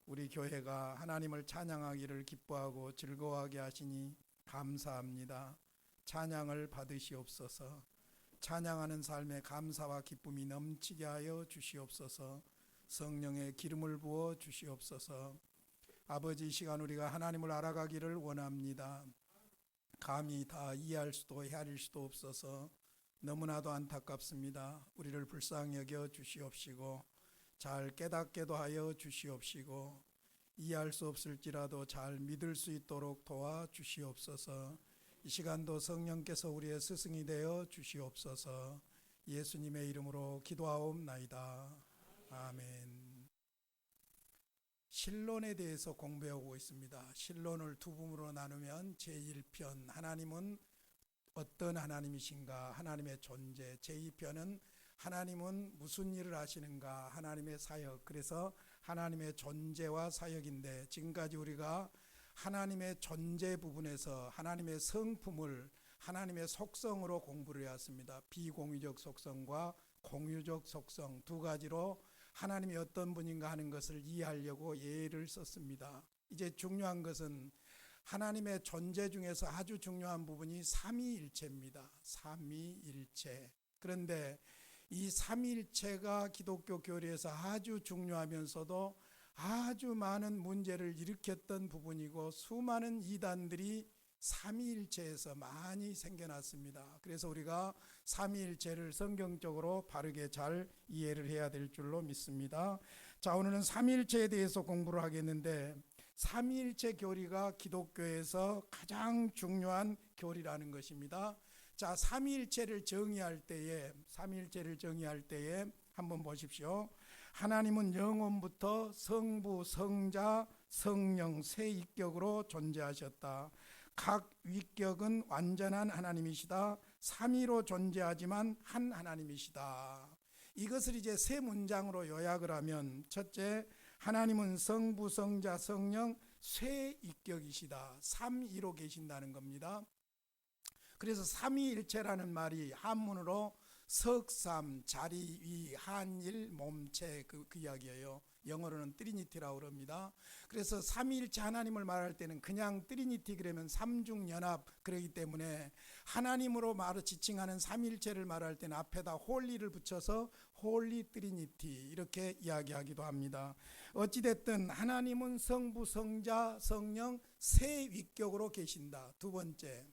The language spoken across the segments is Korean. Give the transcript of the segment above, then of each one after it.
우리 교회가 하나님을 찬양하기를 기뻐하고 즐거워하게 하시니 감사합니다. 찬양을 받으시옵소서. 찬양하는 삶에 감사와 기쁨이 넘치게 하여 주시옵소서. 성령의 기름을 부어 주시옵소서. 아버지, 이 시간 우리가 하나님을 알아가기를 원합니다. 감히 다 이해할 수도 헤아릴 수도 없어서 너무나도 안타깝습니다. 우리를 불쌍히 여겨 주시옵시고 잘 깨닫게도 하여 주시옵시고 이해할 수 없을지라도 잘 믿을 수 있도록 도와주시옵소서. 이 시간도 성령께서 우리의 스승이 되어 주시옵소서. 예수님의 이름으로 기도하옵나이다. 아멘. 신론에 대해서 공부하고 있습니다. 신론을 두 부분으로 나누면 제1편 하나님은 어떤 하나님이신가, 하나님의 존재. 제2편은 하나님은 무슨 일을 하시는가, 하나님의 사역. 그래서 하나님의 존재와 사역인데, 지금까지 우리가 하나님의 존재 부분에서 하나님의 성품을 하나님의 속성으로 공부를 해왔습니다. 비공유적 속성과 공유적 속성 두 가지로 하나님이 어떤 분인가 하는 것을 이해하려고 예를 썼습니다. 이제 중요한 것은 하나님의 존재 중에서 아주 중요한 부분이 삼위일체입니다. 삼위일체. 그런데 이 삼위일체가 기독교 교리에서 아주 중요하면서도 아주 많은 문제를 일으켰던 부분이고, 수많은 이단들이 삼위일체에서 많이 생겨났습니다. 그래서 우리가 삼위일체를 성경적으로 바르게 잘 이해를 해야 될 줄로 믿습니다. 자, 오늘은 삼위일체에 대해서 공부를 하겠는데, 삼위일체 교리가 기독교에서 가장 중요한 교리라는 것입니다. 자, 삼위일체를 정의할 때에 한번 보십시오. 하나님은 영원부터 성부, 성자, 성령 세 위격으로 존재하셨다. 각 위격은 완전한 하나님이시다. 삼위로 존재하지만 한 하나님이시다. 이것을 이제 세 문장으로 요약을 하면, 첫째, 하나님은 성부, 성자, 성령 세 위격이시다. 삼위로 계신다는 겁니다. 그래서 삼위일체라는 말이 한문으로 석삼, 자리위, 한일, 몸체 그 이야기예요. 영어로는 트리니티라고 그럽니다. 그래서 삼위일체 하나님을 말할 때는 그냥 트리니티 그러면 삼중연합 그러기 때문에, 하나님으로 말을 지칭하는 삼위일체를 말할 때는 앞에다 홀리를 붙여서 홀리 트리니티 이렇게 이야기하기도 합니다. 어찌됐든 하나님은 성부, 성자, 성령 세 위격으로 계신다. 두 번째,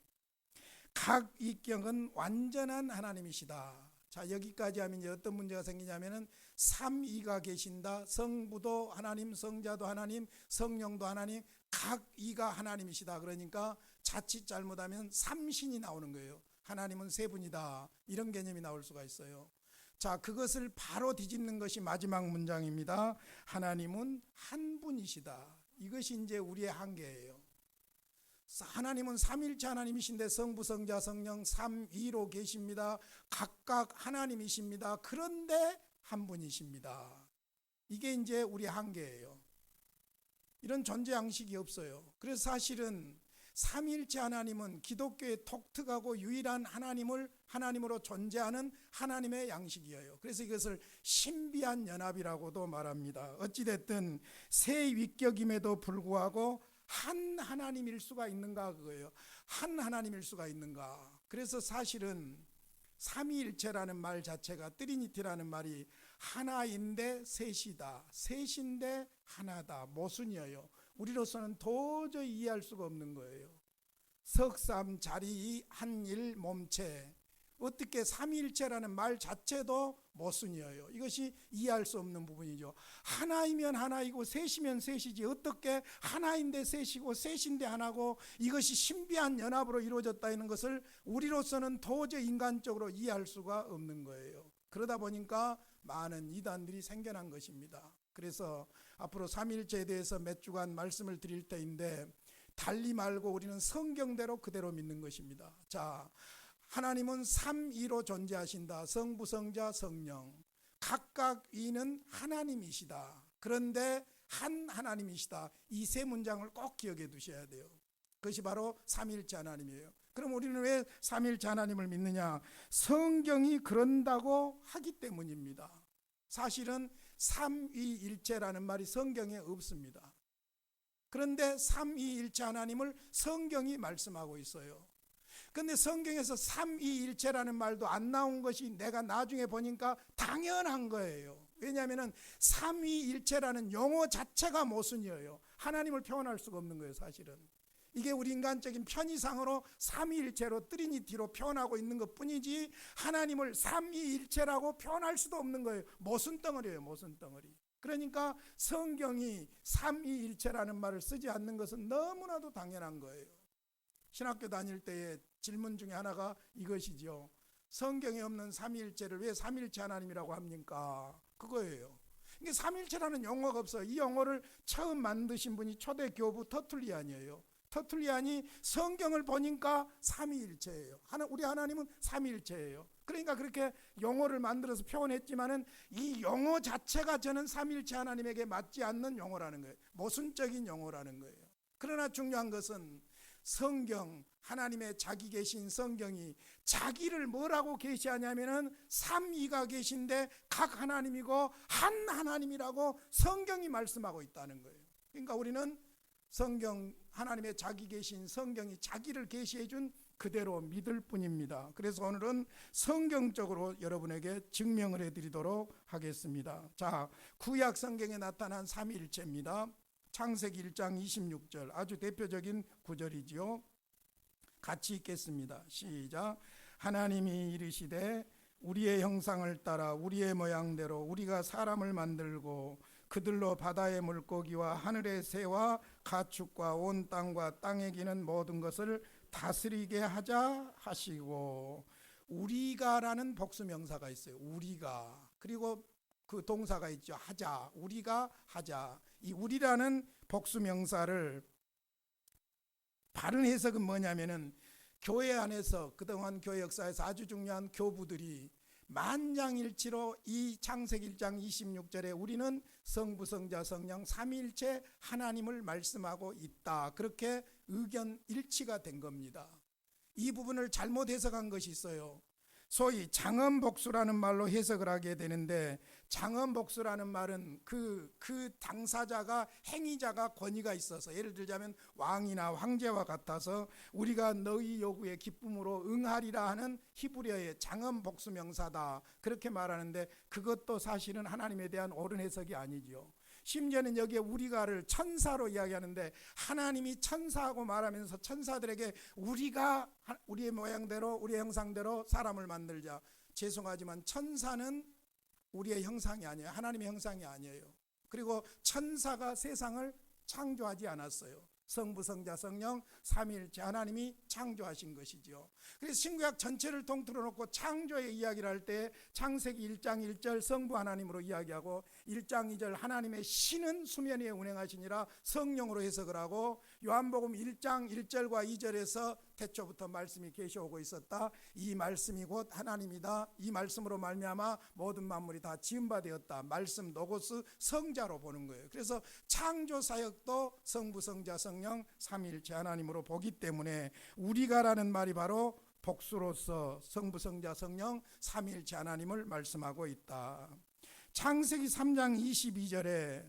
각 위격은 완전한 하나님이시다. 자, 여기까지 하면 이제 어떤 문제가 생기냐면은 삼위가 계신다. 성부도 하나님, 성자도 하나님, 성령도 하나님, 각 위가 하나님이시다. 그러니까 자칫 잘못하면 삼신이 나오는 거예요. 하나님은 세 분이다. 이런 개념이 나올 수가 있어요. 자, 그것을 바로 뒤집는 것이 마지막 문장입니다. 하나님은 한 분이시다. 이것이 이제 우리의 한계예요. 하나님은 삼일체 하나님이신데 성부, 성자, 성령 삼위로 계십니다. 각각 하나님이십니다. 그런데 한 분이십니다. 이게 이제 우리 한계예요. 이런 존재 양식이 없어요. 그래서 사실은 삼일체 하나님은 기독교의 독특하고 유일한 하나님으로 존재하는 하나님의 양식이에요. 그래서 이것을 신비한 연합이라고도 말합니다. 어찌됐든 세 위격임에도 불구하고 한 하나님일 수가 있는가, 그거예요. 한 하나님일 수가 있는가. 그래서 사실은 삼위일체라는 말 자체가, 트리니티라는 말이 하나인데 셋이다, 셋인데 하나다, 모순이에요. 우리로서는 도저히 이해할 수가 없는 거예요. 석삼, 자리, 한일, 몸체. 어떻게 삼위일체라는 말 자체도 모순이에요. 이것이 이해할 수 없는 부분이죠. 하나이면 하나이고 셋이면 셋이지, 어떻게 하나인데 셋이고 셋인데 하나고 이것이 신비한 연합으로 이루어졌다는 것을 우리로서는 도저히 인간적으로 이해할 수가 없는 거예요. 그러다 보니까 많은 이단들이 생겨난 것입니다. 그래서 앞으로 삼위일체에 대해서 몇 주간 말씀을 드릴 때인데, 달리 말고 우리는 성경대로 그대로 믿는 것입니다. 자, 하나님은 삼위로 존재하신다. 성부, 성자, 성령 각각 위는 하나님이시다. 그런데 한 하나님이시다. 이 세 문장을 꼭 기억해 두셔야 돼요. 그것이 바로 삼위일체 하나님이에요. 그럼 우리는 왜 삼위일체 하나님을 믿느냐? 성경이 그런다고 하기 때문입니다. 사실은 삼위일체라는 말이 성경에 없습니다. 그런데 삼위일체 하나님을 성경이 말씀하고 있어요. 그런데 성경에서 삼위일체라는 말도 안 나온 것이 내가 나중에 보니까 당연한 거예요. 왜냐하면 삼위일체라는 용어 자체가 모순이에요. 하나님을 표현할 수가 없는 거예요, 사실은. 이게 우리 인간적인 편의상으로 삼위일체로 트리니티로 표현하고 있는 것뿐이지 하나님을 삼위일체라고 표현할 수도 없는 거예요. 모순덩어리예요, 모순덩어리. 그러니까 성경이 삼위일체라는 말을 쓰지 않는 것은 너무나도 당연한 거예요. 신학교 다닐 때의 질문 중에 하나가 이것이죠. 성경에 없는 삼위일체를 왜 삼위일체 하나님이라고 합니까? 그거예요. 이게 삼위일체라는 용어가 없어요. 이 용어를 처음 만드신 분이 초대 교부 터툴리안이에요. 터툴리안이 성경을 보니까 삼위일체예요. 우리 하나님은 삼위일체예요. 그러니까 그렇게 용어를 만들어서 표현했지만은 이 용어 자체가 저는 삼위일체 하나님에게 맞지 않는 용어라는 거예요. 모순적인 용어라는 거예요. 그러나 중요한 것은 성경, 하나님의 자기 계신 성경이 자기를 뭐라고 계시하냐면은 삼위가 계신데 각 하나님이고 한 하나님이라고 성경이 말씀하고 있다는 거예요. 그러니까 우리는 성경, 하나님의 자기 계신 성경이 자기를 계시해 준 그대로 믿을 뿐입니다. 그래서 오늘은 성경적으로 여러분에게 증명을 해드리도록 하겠습니다. 자, 구약 성경에 나타난 삼위일체입니다. 창세기 1장 26절 아주 대표적인 구절이지요. 같이 읽겠습니다. 시작. 하나님이 이르시되 우리의 형상을 따라 우리의 모양대로 우리가 사람을 만들고 그들로 바다의 물고기와 하늘의 새와 가축과 온 땅과 땅에 기는 모든 것을 다스리게 하자 하시고, 우리가라는 복수명사가 있어요. 우리가. 그리고 그 동사가 있죠. 하자. 우리가 하자. 이 우리라는 복수명사를 바른 해석은 뭐냐면은 교회 안에서 그동안 교회 역사에서 아주 중요한 교부들이 만장일치로 이 창세기 1장 26절에 우리는 성부, 성자, 성령 삼위일체 하나님을 말씀하고 있다. 그렇게 의견 일치가 된 겁니다. 이 부분을 잘못 해석한 것이 있어요. 소위 장엄복수라는 말로 해석을 하게 되는데, 장엄복수라는 말은 그 당사자가, 행위자가 권위가 있어서, 예를 들자면 왕이나 황제와 같아서 우리가 너희 요구에 기쁨으로 응하리라 하는 히브리어의 장엄복수 명사다, 그렇게 말하는데 그것도 사실은 하나님에 대한 옳은 해석이 아니죠. 심지어는 여기에 우리가를 천사로 이야기하는데, 하나님이 천사하고 말하면서 천사들에게 우리가 우리의 모양대로 우리의 형상대로 사람을 만들자. 죄송하지만 천사는 우리의 형상이 아니에요. 하나님의 형상이 아니에요. 그리고 천사가 세상을 창조하지 않았어요. 성부, 성자, 성령 삼위일체 하나님이 창조하신 것이죠. 그래서 신구약 전체를 통틀어 놓고 창조의 이야기를 할 때 창세기 1장 1절 성부 하나님으로 이야기하고 1장 2절 하나님의 신은 수면 위에 운행하시니라 성령으로 해석을 하고, 요한복음 1장 1절과 2절에서 태초부터 말씀이 계시오고 있었다. 이 말씀이 곧 하나님이다. 이 말씀으로 말미암아 모든 만물이 다 지은 바 되었다. 말씀 노고스 성자로 보는 거예요. 그래서 창조 사역도 성부, 성자, 성령 삼위일체 하나님으로 보기 때문에 우리가라는 말이 바로 복수로서 성부, 성자, 성령 삼위일체 하나님을 말씀하고 있다. 창세기 3장 22절에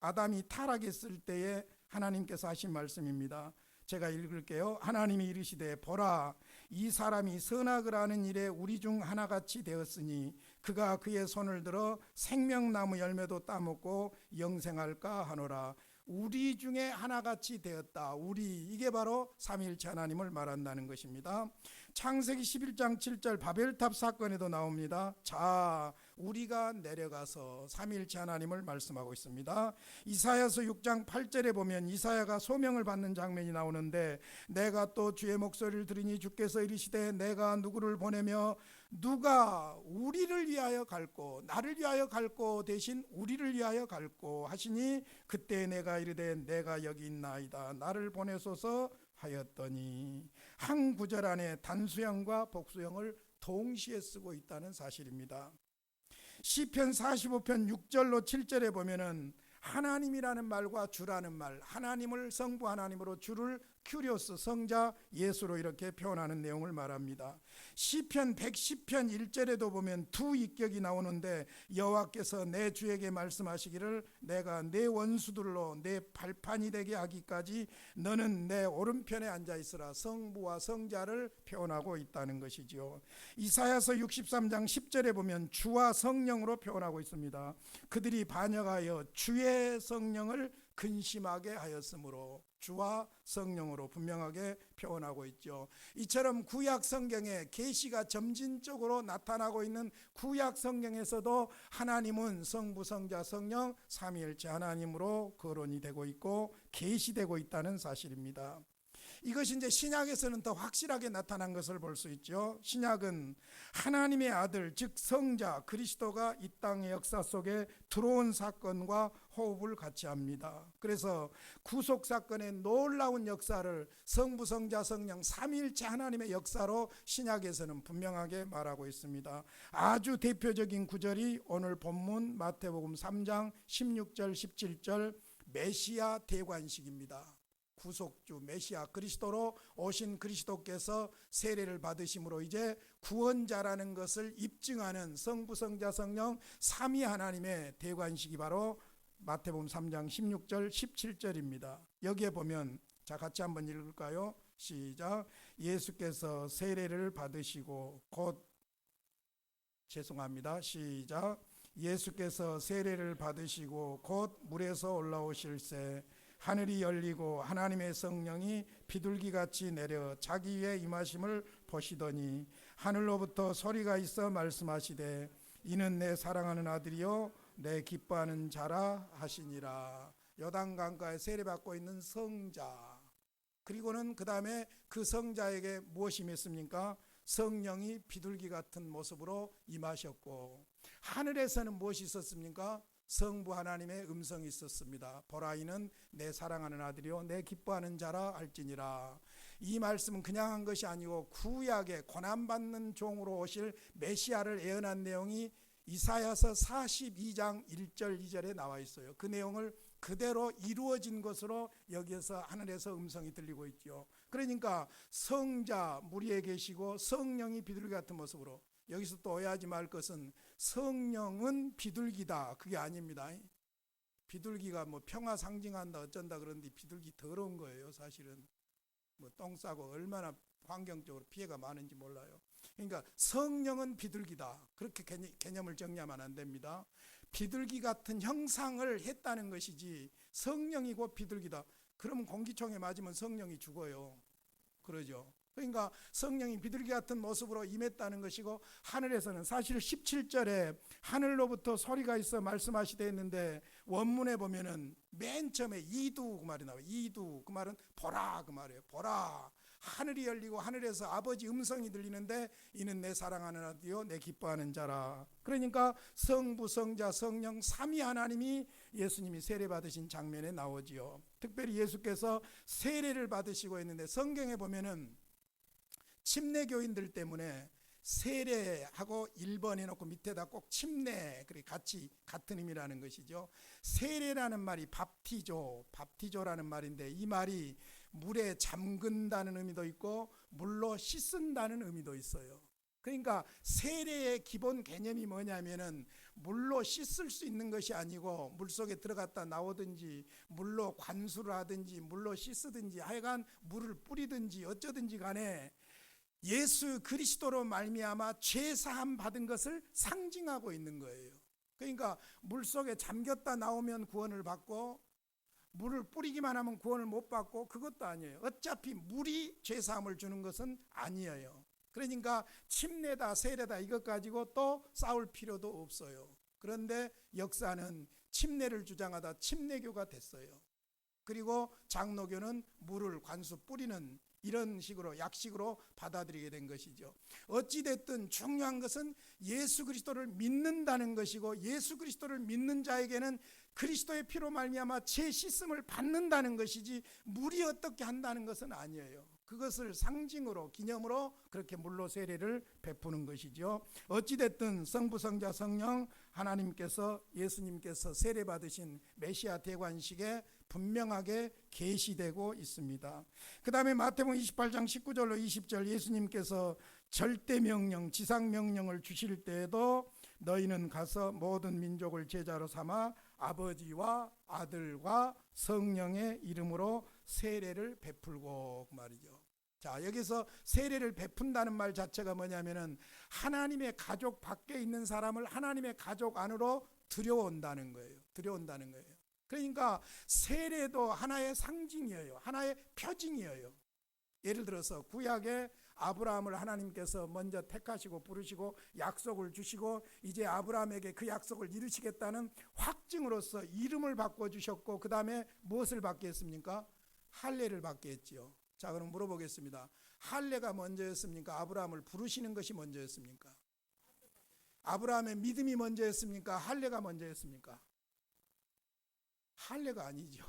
아담이 타락했을 때에 하나님께서 하신 말씀입니다. 제가 읽을게요. 하나님이 이르시되 보라, 이 사람이 선악을 하는 일에 우리 중 하나같이 되었으니 그가 그의 손을 들어 생명나무 열매도 따먹고 영생할까 하노라. 우리 중에 하나같이 되었다. 우리, 이게 바로 삼위일체 하나님을 말한다는 것입니다. 창세기 11장 7절 바벨탑 사건에도 나옵니다. 자, 우리가 내려가서 삼위일체 하나님을 말씀하고 있습니다. 이사야서 6장 8절에 보면 이사야가 소명을 받는 장면이 나오는데, 내가 또 주의 목소리를 들으니 주께서 이르시되 내가 누구를 보내며 누가 우리를 위하여 갈고, 나를 위하여 갈고 대신 우리를 위하여 갈고 하시니 그때 내가 이르되 내가 여기 있나이다. 나를 보내소서 하였더니, 한 구절 안에 단수형과 복수형을 동시에 쓰고 있다는 사실입니다. 시편 45편 6절로 7절에 보면은 하나님이라는 말과 주라는 말, 하나님을 성부 하나님으로 주를 큐리오스 성자 예수로 이렇게 표현하는 내용을 말합니다. 시편 110편 1절에도 보면 두 인격이 나오는데 여호와께서 내 주에게 말씀하시기를 내가 내 원수들로 내 발판이 되게 하기까지 너는 내 오른편에 앉아 있으라. 성부와 성자를 표현하고 있다는 것이죠. 이사야서 63장 10절에 보면 주와 성령으로 표현하고 있습니다. 그들이 반역하여 주의 성령을 근심하게 하였으므로 주와 성령으로 분명하게 표현하고 있죠. 이처럼 구약 성경에 계시가 점진적으로 나타나고 있는 구약 성경에서도 하나님은 성부, 성자, 성령 삼위일체 하나님으로 거론이 되고 있고 계시되고 있다는 사실입니다. 이것이 이제 신약에서는 더 확실하게 나타난 것을 볼 수 있죠. 신약은 하나님의 아들 즉 성자 그리스도가 이 땅의 역사 속에 들어온 사건과 호흡을 같이 합니다. 그래서 구속 사건의 놀라운 역사를 성부, 성자, 성령 삼위일체 하나님의 역사로 신약에서는 분명하게 말하고 있습니다. 아주 대표적인 구절이 오늘 본문 마태복음 3장 16절 17절 메시아 대관식입니다. 구속주 메시아 그리스도로 오신 그리스도께서 세례를 받으심으로 이제 구원자라는 것을 입증하는 성부, 성자, 성령 삼위 하나님의 대관식이 바로 마태복음 3장 16절 17절입니다. 여기에 보면 자 같이 한번 읽을까요? 시작. 예수께서 세례를 받으시고 시작. 예수께서 세례를 받으시고 곧 물에서 올라오실새 하늘이 열리고 하나님의 성령이 비둘기같이 내려 자기 위에 임하심을 보시더니 하늘로부터 소리가 있어 말씀하시되 이는 내 사랑하는 아들이요 내 기뻐하는 자라 하시니라. 요단강가에 세례받고 있는 성자, 그리고는 그 다음에 그 성자에게 무엇이 임했습니까? 성령이 비둘기 같은 모습으로 임하셨고, 하늘에서는 무엇이 있었습니까? 성부 하나님의 음성이 있었습니다. 보라 이는 내 사랑하는 아들이요 내 기뻐하는 자라 할지니라. 이 말씀은 그냥 한 것이 아니고 구약에 고난받는 종으로 오실 메시아를 예언한 내용이 이사야서 42장 1절 2절에 나와 있어요. 그 내용을 그대로 이루어진 것으로 여기에서 하늘에서 음성이 들리고 있죠. 그러니까 성자 물 위에 계시고 성령이 비둘기 같은 모습으로, 여기서 또 오해하지 말 것은 성령은 비둘기다 그게 아닙니다. 비둘기가 뭐 평화 상징한다 어쩐다 그러는데 비둘기 더러운 거예요. 사실은 뭐 똥 싸고 얼마나 환경적으로 피해가 많은지 몰라요. 그러니까 성령은 비둘기다 그렇게 개념을 정리하면 안 됩니다. 비둘기 같은 형상을 했다는 것이지 성령이고 비둘기다 그러면 공기총에 맞으면 성령이 죽어요. 그러죠. 그러니까 성령이 비둘기 같은 모습으로 임했다는 것이고, 하늘에서는 사실 17절에 하늘로부터 소리가 있어 말씀하시되 했는데 원문에 보면은 맨 처음에 이두 그 말이 나와요. 이두 그 말은 보라 그 말이에요. 보라 하늘이 열리고 하늘에서 아버지 음성이 들리는데 이는 내 사랑하는 아들이요 내 기뻐하는 자라. 그러니까 성부, 성자, 성령 삼위 하나님이 예수님이 세례 받으신 장면에 나오지요. 특별히 예수께서 세례를 받으시고 했는데 성경에 보면은 침례교인들 때문에 세례하고 1번 해놓고 밑에다 꼭 침례 그리고 같이 같은 의미라는 것이죠. 세례라는 말이 밥티조라는 말인데 이 말이 물에 잠근다는 의미도 있고 물로 씻는다는 의미도 있어요. 그러니까 세례의 기본 개념이 뭐냐면은 물로 씻을 수 있는 것이 아니고 물속에 들어갔다 나오든지 물로 관수를 하든지 물로 씻든지 하여간 물을 뿌리든지 어쩌든지 간에 예수 그리스도로 말미암아 죄 사함 받은 것을 상징하고 있는 거예요. 그러니까 물속에 잠겼다 나오면 구원을 받고 물을 뿌리기만 하면 구원을 못 받고 그것도 아니에요. 어차피 물이 죄 사함을 주는 것은 아니에요. 그러니까 침례다 세례다 이것 가지고 또 싸울 필요도 없어요. 그런데 역사는 침례를 주장하다 침례교가 됐어요. 그리고 장로교는 물을 관수 뿌리는 이런 식으로 약식으로 받아들이게 된 것이죠. 어찌됐든 중요한 것은 예수 그리스도를 믿는다는 것이고, 예수 그리스도를 믿는 자에게는 그리스도의 피로 말미암아 죄 씻음을 받는다는 것이지 물이 어떻게 한다는 것은 아니에요. 그것을 상징으로 기념으로 그렇게 물로 세례를 베푸는 것이죠. 어찌됐든 성부, 성자, 성령 하나님께서 예수님께서 세례 받으신 메시아 대관식에 분명하게 계시되고 있습니다. 그 다음에 마태복음 28장 19절로 20절 예수님께서 절대 명령, 지상 명령을 주실 때에도 너희는 가서 모든 민족을 제자로 삼아 아버지와 아들과 성령의 이름으로 세례를 베풀고, 그 말이죠. 자, 여기서 세례를 베푼다는 말 자체가 뭐냐면은 하나님의 가족 밖에 있는 사람을 하나님의 가족 안으로 들여온다는 거예요. 들여온다는 거예요. 그러니까 세례도 하나의 상징이에요. 하나의 표징이에요. 예를 들어서 구약에 아브라함을 하나님께서 먼저 택하시고 부르시고 약속을 주시고 이제 아브라함에게 그 약속을 이루시겠다는 확증으로서 이름을 바꿔주셨고, 그 다음에 무엇을 받게 했습니까? 할례를 받게 했지요. 자, 그럼 물어보겠습니다. 할례가 먼저였습니까? 아브라함을 부르시는 것이 먼저였습니까? 아브라함의 믿음이 먼저였습니까? 할례가 먼저였습니까? 할례가 아니죠.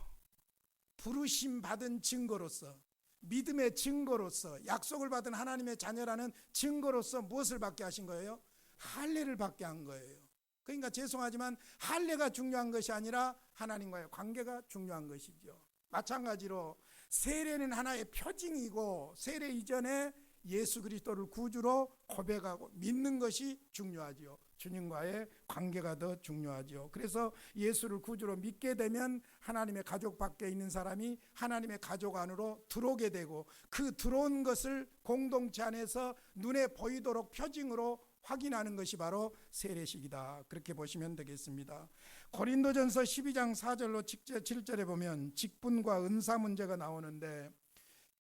부르심 받은 증거로서, 믿음의 증거로서, 약속을 받은 하나님의 자녀라는 증거로서 무엇을 받게 하신 거예요? 할례를 받게 한 거예요. 그러니까 죄송하지만 할례가 중요한 것이 아니라 하나님과의 관계가 중요한 것이죠. 마찬가지로 세례는 하나의 표징이고, 세례 이전에 예수 그리스도를 구주로 고백하고 믿는 것이 중요하지요. 주님과의 관계가 더 중요하지요. 그래서 예수를 구주로 믿게 되면 하나님의 가족 밖에 있는 사람이 하나님의 가족 안으로 들어오게 되고, 그 들어온 것을 공동체 안에서 눈에 보이도록 표징으로 확인하는 것이 바로 세례식이다. 그렇게 보시면 되겠습니다. 고린도전서 12장 4절로 7절에 보면 직분과 은사 문제가 나오는데,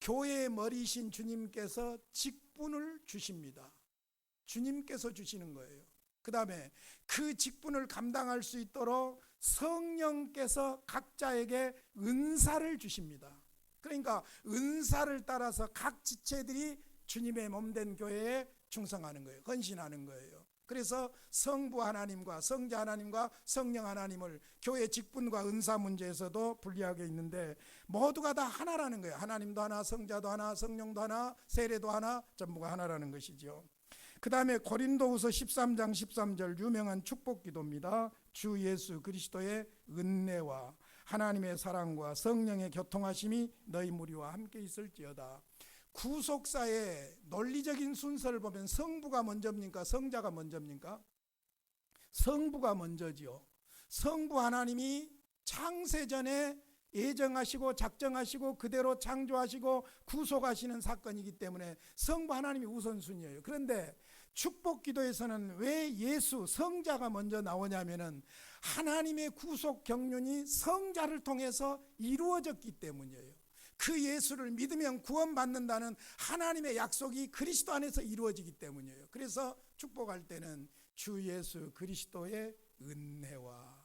교회의 머리이신 주님께서 직분을 주십니다. 주님께서 주시는 거예요. 그 다음에 그 직분을 감당할 수 있도록 성령께서 각자에게 은사를 주십니다. 그러니까 은사를 따라서 각 지체들이 주님의 몸된 교회에 충성하는 거예요. 헌신하는 거예요. 그래서 성부 하나님과 성자 하나님과 성령 하나님을 교회 직분과 은사 문제에서도 분리하게 있는데, 모두가 다 하나라는 거예요. 하나님도 하나, 성자도 하나, 성령도 하나, 세례도 하나, 전부가 하나라는 것이죠. 그 다음에 고린도후서 13장 13절 유명한 축복 기도입니다. 주 예수 그리스도의 은혜와 하나님의 사랑과 성령의 교통하심이 너희 무리와 함께 있을지어다. 구속사의 논리적인 순서를 보면 성부가 먼저입니까? 성자가 먼저입니까? 성부가 먼저지요. 성부 하나님이 창세전에 예정하시고 작정하시고 그대로 창조하시고 구속하시는 사건이기 때문에 성부 하나님이 우선순위예요. 그런데 축복기도에서는 왜 예수 성자가 먼저 나오냐면은 하나님의 구속 경륜이 성자를 통해서 이루어졌기 때문이에요. 그 예수를 믿으면 구원받는다는 하나님의 약속이 그리스도 안에서 이루어지기 때문이에요. 그래서 축복할 때는 주 예수 그리스도의 은혜와,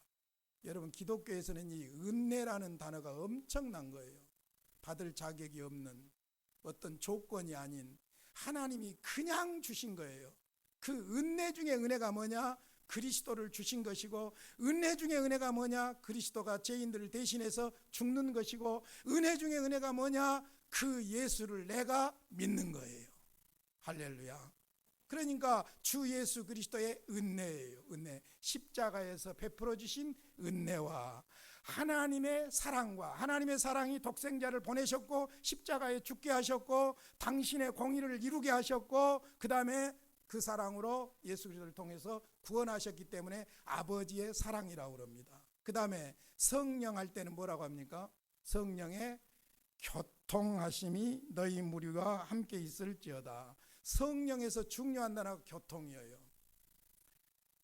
여러분 기독교에서는 이 은혜라는 단어가 엄청난 거예요. 받을 자격이 없는 어떤 조건이 아닌 하나님이 그냥 주신 거예요. 그 은혜 중에 은혜가 뭐냐? 그리스도를 주신 것이고, 은혜 중에 은혜가 뭐냐? 그리스도가 죄인들을 대신해서 죽는 것이고, 은혜 중에 은혜가 뭐냐? 그 예수를 내가 믿는 거예요. 할렐루야. 그러니까 주 예수 그리스도의 은혜예요. 은혜, 십자가에서 베풀어 주신 은혜와 하나님의 사랑과, 하나님의 사랑이 독생자를 보내셨고 십자가에 죽게 하셨고 당신의 공의를 이루게 하셨고, 그 다음에 그 사랑으로 예수 그리스도를 통해서 구원하셨기 때문에 아버지의 사랑이라고 그럽니다. 그 다음에 성령 할 때는 뭐라고 합니까? 성령의 교통하심이 너희 무리와 함께 있을지어다. 성령에서 중요한 단어가 교통이에요.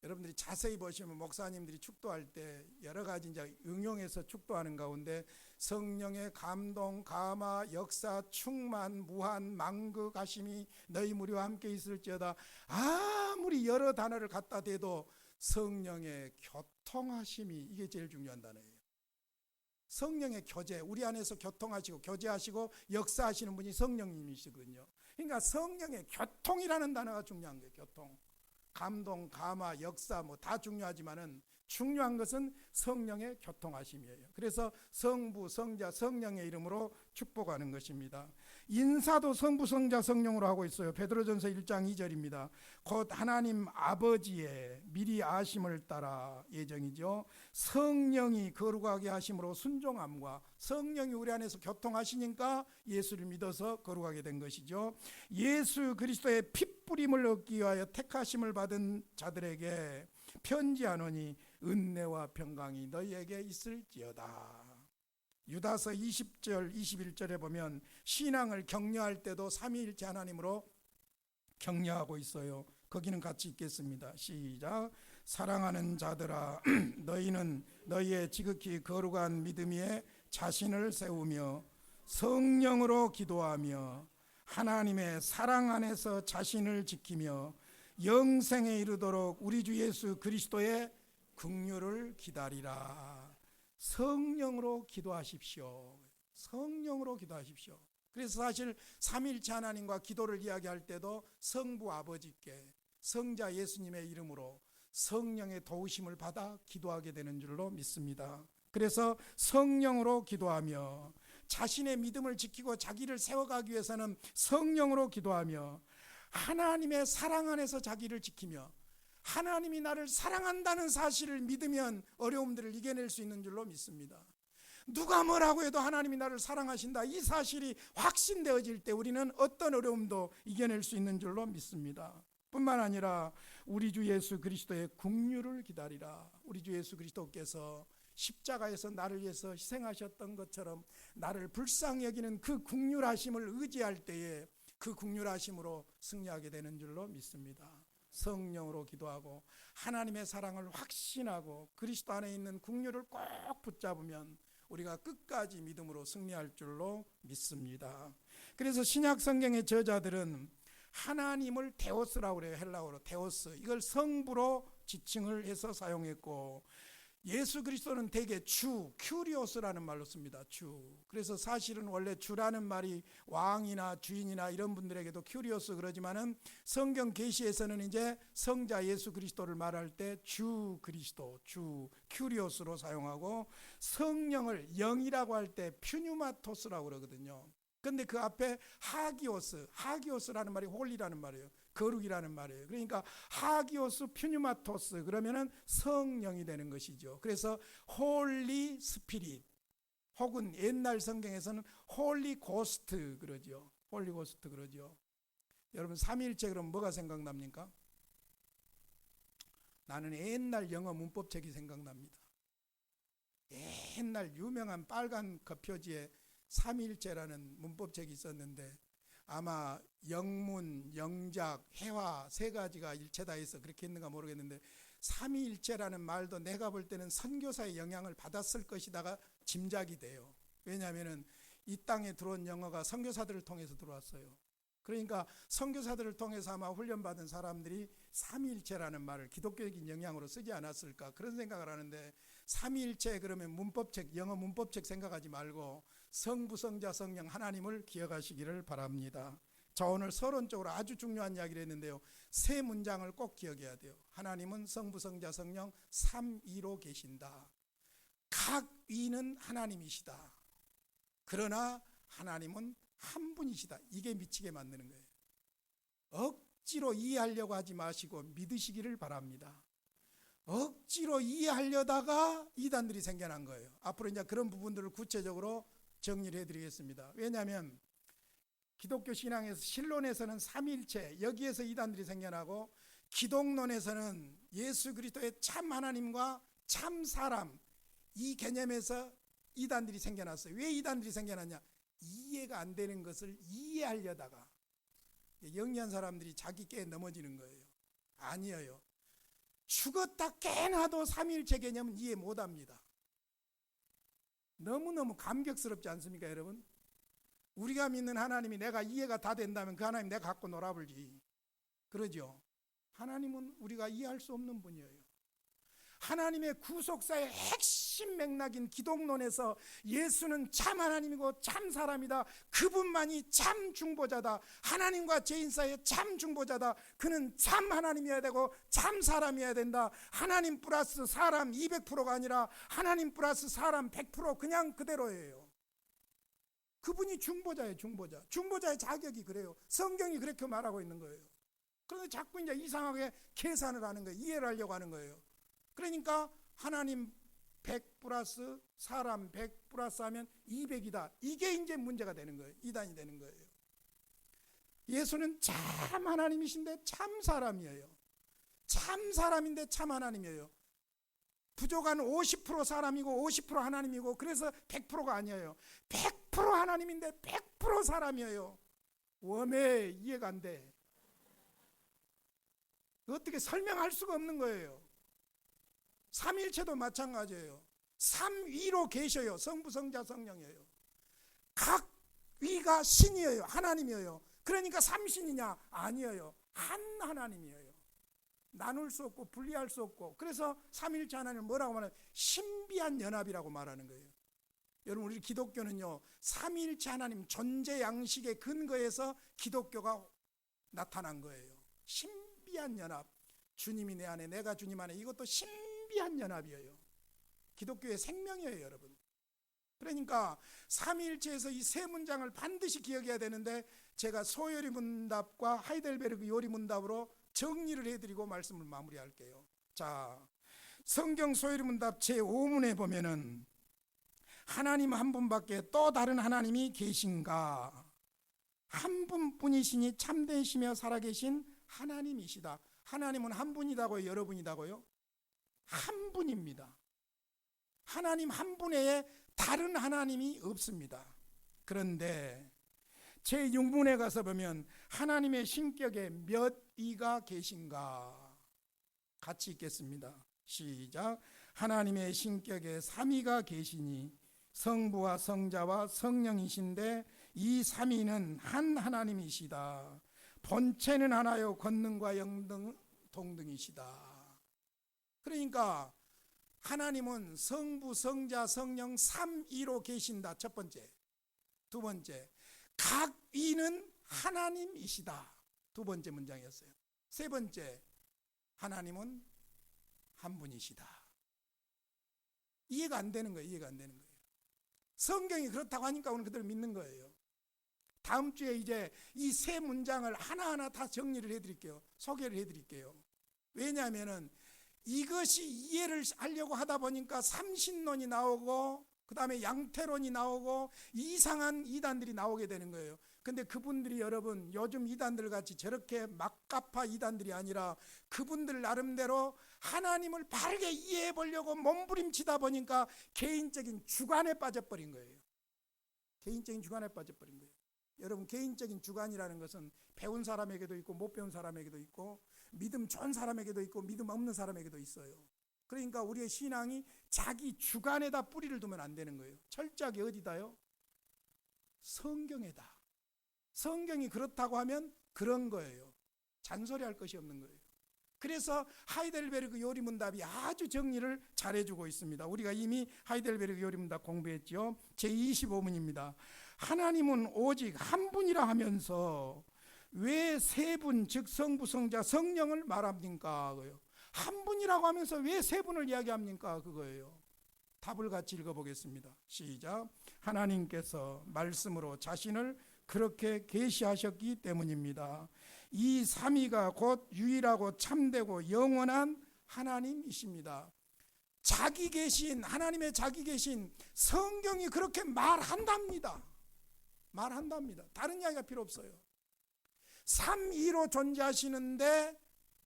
여러분들이 자세히 보시면 목사님들이 축도할 때 여러 가지 이제 응용해서 축도하는 가운데 성령의 감동, 감화, 역사, 충만, 무한, 만극 하심이 너희 무리와 함께 있을지어다. 아무리 여러 단어를 갖다 대도 성령의 교통하심이, 이게 제일 중요한 단어예요. 성령의 교제, 우리 안에서 교통하시고 교제하시고 역사하시는 분이 성령님이시거든요. 그러니까 성령의 교통이라는 단어가 중요한 거예요. 교통. 감동, 감화, 역사 뭐 다 중요하지만은 중요한 것은 성령의 교통하심이에요. 그래서 성부, 성자, 성령의 이름으로 축복하는 것입니다. 인사도 성부, 성자, 성령으로 하고 있어요. 베드로전서 1장 2절입니다. 곧 하나님 아버지의 미리 아심을 따라 예정이죠. 성령이 거룩하게 하심으로 순종함과 성령이 우리 안에서 교통하시니까 예수를 믿어서 거룩하게 된 것이죠. 예수 그리스도의 핏뿌림을 얻기 위하여 택하심을 받은 자들에게 편지하노니 은혜와 평강이 너희에게 있을지어다. 유다서 20절 21절에 보면 신앙을 격려할 때도 삼위일체 하나님으로 격려하고 있어요. 거기는 같이 읽겠습니다. 시작. 사랑하는 자들아 너희는 너희의 지극히 거룩한 믿음 위에 자신을 세우며 성령으로 기도하며 하나님의 사랑 안에서 자신을 지키며 영생에 이르도록 우리 주 예수 그리스도의 긍휼을 기다리라. 성령으로 기도하십시오. 성령으로 기도하십시오. 그래서 사실 삼위일체 하나님과 기도를 이야기할 때도 성부 아버지께 성자 예수님의 이름으로 성령의 도우심을 받아 기도하게 되는 줄로 믿습니다. 그래서 성령으로 기도하며 자신의 믿음을 지키고 자기를 세워가기 위해서는 성령으로 기도하며 하나님의 사랑 안에서 자기를 지키며 하나님이 나를 사랑한다는 사실을 믿으면 어려움들을 이겨낼 수 있는 줄로 믿습니다. 누가 뭐라고 해도 하나님이 나를 사랑하신다, 이 사실이 확신되어질 때 우리는 어떤 어려움도 이겨낼 수 있는 줄로 믿습니다. 뿐만 아니라 우리 주 예수 그리스도의 긍휼을 기다리라. 우리 주 예수 그리스도께서 십자가에서 나를 위해서 희생하셨던 것처럼 나를 불쌍히 여기는 그 긍휼하심을 의지할 때에 그 긍휼하심으로 승리하게 되는 줄로 믿습니다. 성령으로 기도하고 하나님의 사랑을 확신하고 그리스도 안에 있는 긍휼을 꼭 붙잡으면 우리가 끝까지 믿음으로 승리할 줄로 믿습니다. 그래서 신약 성경의 저자들은 하나님을 데오스라고 그래요. 헬라어로 데오스, 이걸 성부로 지칭을 해서 사용했고, 예수 그리스도는 대개 주, 큐리오스라는 말로 씁니다. 주. 그래서 사실은 원래 주라는 말이 왕이나 주인이나 이런 분들에게도 큐리오스 그러지만은 성경 계시에서는 이제 성자 예수 그리스도를 말할 때 주 그리스도, 주 큐리오스로 사용하고, 성령을 영이라고 할 때 퓨뉴마토스라고 그러거든요. 근데 그 앞에 하기오스라는 말이 홀리라는 말이에요. 거룩이라는 말이에요. 그러니까 하기오스 퓨뉴마토스 그러면은 성령이 되는 것이죠. 그래서 홀리 스피릿, 혹은 옛날 성경에서는 홀리 고스트 그러죠. 홀리 고스트 그러죠. 여러분 삼위일체 그러면 뭐가 생각납니까? 나는 옛날 영어 문법책이 생각납니다. 옛날 유명한 빨간 겉표지에 삼위일체라는 문법책이 있었는데 아마 영문, 영작, 해화 세 가지가 일체다 해서 그렇게 했는가 모르겠는데 삼위일체라는 말도 내가 볼 때는 선교사의 영향을 받았을 것이다가 짐작이 돼요. 왜냐하면 이 땅에 들어온 영어가 선교사들을 통해서 들어왔어요. 그러니까 선교사들을 통해서 아마 훈련받은 사람들이 삼위일체라는 말을 기독교적인 영향으로 쓰지 않았을까 그런 생각을 하는데, 삼위일체 그러면 문법책, 영어 문법책 생각하지 말고 성부, 성자, 성령 하나님을 기억하시기를 바랍니다. 자, 오늘 서론적으로 아주 중요한 이야기를 했는데요, 세 문장을 꼭 기억해야 돼요. 하나님은 성부, 성자, 성령 삼위로 계신다. 각 위는 하나님이시다. 그러나 하나님은 한 분이시다. 이게 미치게 만드는 거예요. 억지로 이해하려고 하지 마시고 믿으시기를 바랍니다. 억지로 이해하려다가 이단들이 생겨난 거예요. 앞으로 이제 그런 부분들을 구체적으로 정리를 해드리겠습니다. 왜냐하면 기독교 신앙에서 신론에서는 삼위일체, 여기에서 이단들이 생겨나고, 기독론에서는 예수 그리스도의 참 하나님과 참 사람, 이 개념에서 이단들이 생겨났어요. 왜 이단들이 생겨났냐? 이해가 안 되는 것을 이해하려다가 영리한 사람들이 자기 깨 넘어지는 거예요. 아니에요. 죽었다 깨나도 삼위일체 개념은 이해 못합니다. 너무너무 감격스럽지 않습니까, 여러분? 우리가 믿는 하나님이 내가 이해가 다 된다면 그 하나님 내가 갖고 놀아볼지. 그러죠. 하나님은 우리가 이해할 수 없는 분이에요. 하나님의 구속사의 핵심 맥락인 기독론에서 예수는 참 하나님이고 참 사람이다. 그분만이 참 중보자다. 하나님과 죄인 사이의 참 중보자다. 그는 참 하나님이어야 되고 참 사람이어야 된다. 하나님 플러스 사람 200%가 아니라 하나님 플러스 사람 100% 그냥 그대로예요. 그분이 중보자예요. 중보자의 자격이 그래요. 성경이 그렇게 말하고 있는 거예요. 그런데 자꾸 이제 이상하게 계산을 하는 거예요. 이해를 하려고 하는 거예요. 그러니까 하나님 100 플러스 사람 100 플러스 하면 200이다. 이게 이제 문제가 되는 거예요. 이단이 되는 거예요. 예수는 참 하나님이신데 참 사람이에요. 참 사람인데 참 하나님이에요. 부족한 50% 사람이고 50% 하나님이고 그래서 100%가 아니에요. 100% 하나님인데 100% 사람이에요. 왜 이해가 안 돼? 어떻게 설명할 수가 없는 거예요. 삼일체도 마찬가지예요. 삼위로 계셔요. 성부, 성자, 성령이에요. 각 위가 신이에요. 하나님이에요. 그러니까 삼신이냐? 아니에요. 한 하나님이에요. 나눌 수 없고 분리할 수 없고. 그래서 삼일체 하나님을 뭐라고 말하냐? 신비한 연합이라고 말하는 거예요. 여러분, 우리 기독교는요, 삼일체 하나님 존재 양식의 근거에서 기독교가 나타난 거예요. 신비한 연합. 주님이 내 안에, 내가 주님 안에. 이것도 신비한 연합이에요. 기독교의 생명이에요, 여러분. 그러니까 삼위일체에서 이 세 문장을 반드시 기억해야 되는데, 제가 소요리 문답과 하이델베르그 요리 문답으로 정리를 해드리고 말씀을 마무리할게요. 자, 성경 소요리 문답 제5문에 보면은 하나님 한 분밖에 또 다른 하나님이 계신가? 한 분뿐이시니 참되시며 살아계신 하나님이시다. 하나님은 한 분이다고요? 여러 분이다고요? 한 분입니다. 하나님 한 분 외에 다른 하나님이 없습니다. 그런데 제6문에 가서 보면 하나님의 신격에 몇 위가 계신가? 같이 읽겠습니다. 시작. 하나님의 신격에 3위가 계시니 성부와 성자와 성령이신데 이 3위는 한 하나님이시다. 본체는 하나요 권능과 영등 동등이시다. 그러니까 하나님은 성부, 성자, 성령 3위로 계신다. 첫 번째. 두 번째, 각 위는 하나님이시다. 두 번째 문장이었어요. 세 번째, 하나님은 한 분이시다. 이해가 안 되는 거예요. 이해가 안 되는 거예요. 성경이 그렇다고 하니까 오늘 그대로 믿는 거예요. 다음 주에 이제 이 세 문장을 하나하나 다 정리를 해드릴게요. 소개를 해드릴게요. 왜냐하면은 이것이 이해를 하려고 하다 보니까 삼신론이 나오고 그 다음에 양태론이 나오고 이상한 이단들이 나오게 되는 거예요. 근데 그분들이 여러분 요즘 이단들 같이 저렇게 막가파 이단들이 아니라 그분들 나름대로 하나님을 바르게 이해해 보려고 몸부림치다 보니까 개인적인 주관에 빠져버린 거예요. 개인적인 주관에 빠져버린 거예요. 여러분, 개인적인 주관이라는 것은 배운 사람에게도 있고 못 배운 사람에게도 있고 믿음 좋은 사람에게도 있고 믿음 없는 사람에게도 있어요. 그러니까 우리의 신앙이 자기 주관에다 뿌리를 두면 안 되는 거예요. 철저하게 어디다요? 성경에다. 성경이 그렇다고 하면 그런 거예요. 잔소리할 것이 없는 거예요. 그래서 하이델베르그 요리문답이 아주 정리를 잘해주고 있습니다. 우리가 이미 하이델베르그 요리문답 공부했죠. 제25문입니다. 하나님은 오직 한 분이라 하면서 왜 세 분, 즉 성부, 성자, 성령을 말합니까? 한 분이라고 하면서 왜 세 분을 이야기합니까? 그거예요. 답을 같이 읽어보겠습니다. 시작. 하나님께서 말씀으로 자신을 그렇게 계시하셨기 때문입니다. 이 삼위가 곧 유일하고 참되고 영원한 하나님이십니다. 자기 계신, 하나님의 자기 계신 성경이 그렇게 말한답니다. 말한답니다. 다른 이야기가 필요 없어요. 삼위로 존재하시는데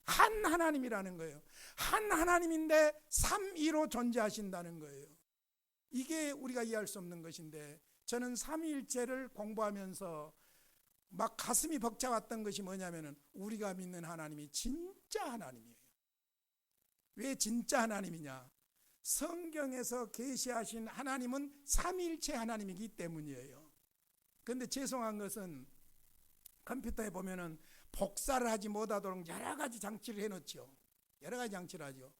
한 하나님이라는 거예요. 한 하나님인데 삼위로 존재하신다는 거예요. 이게 우리가 이해할 수 없는 것인데, 저는 삼위일체를 공부하면서 막 가슴이 벅차왔던 것이 뭐냐면은 우리가 믿는 하나님이 진짜 하나님이에요. 왜 진짜 하나님이냐? 성경에서 계시하신 하나님은 삼위일체 하나님이기 때문이에요. 그런데 죄송한 것은 컴퓨터에 보면은 복사를 하지 못하도록 여러 가지 장치를 해놓죠. 여러 가지 장치를 하죠.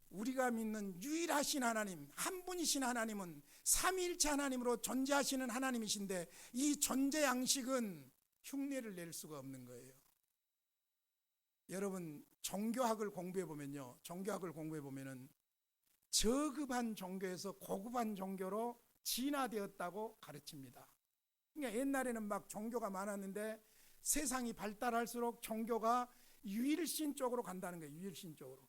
우리가 믿는 유일하신 하나님, 한 분이신 하나님은 삼위일체 하나님으로 존재하시는 하나님이신데 이 존재 양식은 흉내를 낼 수가 없는 거예요. 여러분 종교학을 공부해 보면요, 종교학을 공부해 보면은 저급한 종교에서 고급한 종교로 진화되었다고 가르칩니다. 그러니까 옛날에는 막 종교가 많았는데 세상이 발달할수록 종교가 유일신 쪽으로 간다는 거예요. 유일신 쪽으로.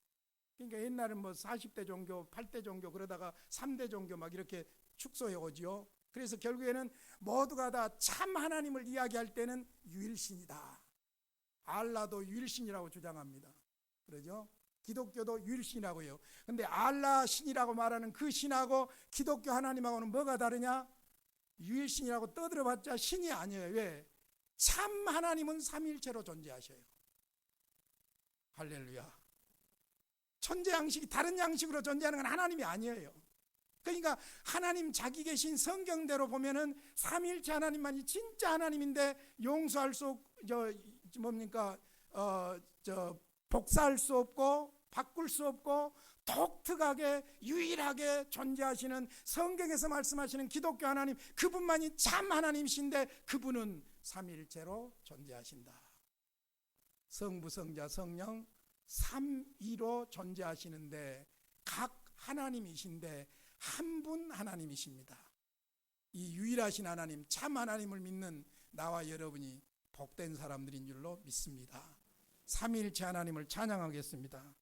그러니까 옛날은 뭐 40대 종교, 8대 종교 그러다가 3대 종교 막 이렇게 축소해 오지요. 그래서 결국에는 모두가 다 참 하나님을 이야기할 때는 유일신이다. 알라도 유일신이라고 주장합니다. 그러죠? 기독교도 유일신이라고 해요. 근데 알라 신이라고 말하는 그 신하고 기독교 하나님하고는 뭐가 다르냐? 유일신이라고 떠들어봤자 신이 아니에요. 왜? 참 하나님은 삼위일체로 존재하셔요. 할렐루야. 천재 양식이 다른 양식으로 존재하는 건 하나님이 아니에요. 그러니까 하나님 자기 계신 성경대로 보면은 삼위일체 하나님만이 진짜 하나님인데 용서할 수 복사할 수 없고 바꿀 수 없고 독특하게 유일하게 존재하시는 성경에서 말씀하시는 기독교 하나님, 그분만이 참 하나님이신데 그분은 삼위일체로 존재하신다. 성부, 성자, 성령 삼위로 존재하시는데 각 하나님이신데 한 분 하나님이십니다. 이 유일하신 하나님, 참 하나님을 믿는 나와 여러분이 복된 사람들인 줄로 믿습니다. 삼위일체 하나님을 찬양하겠습니다.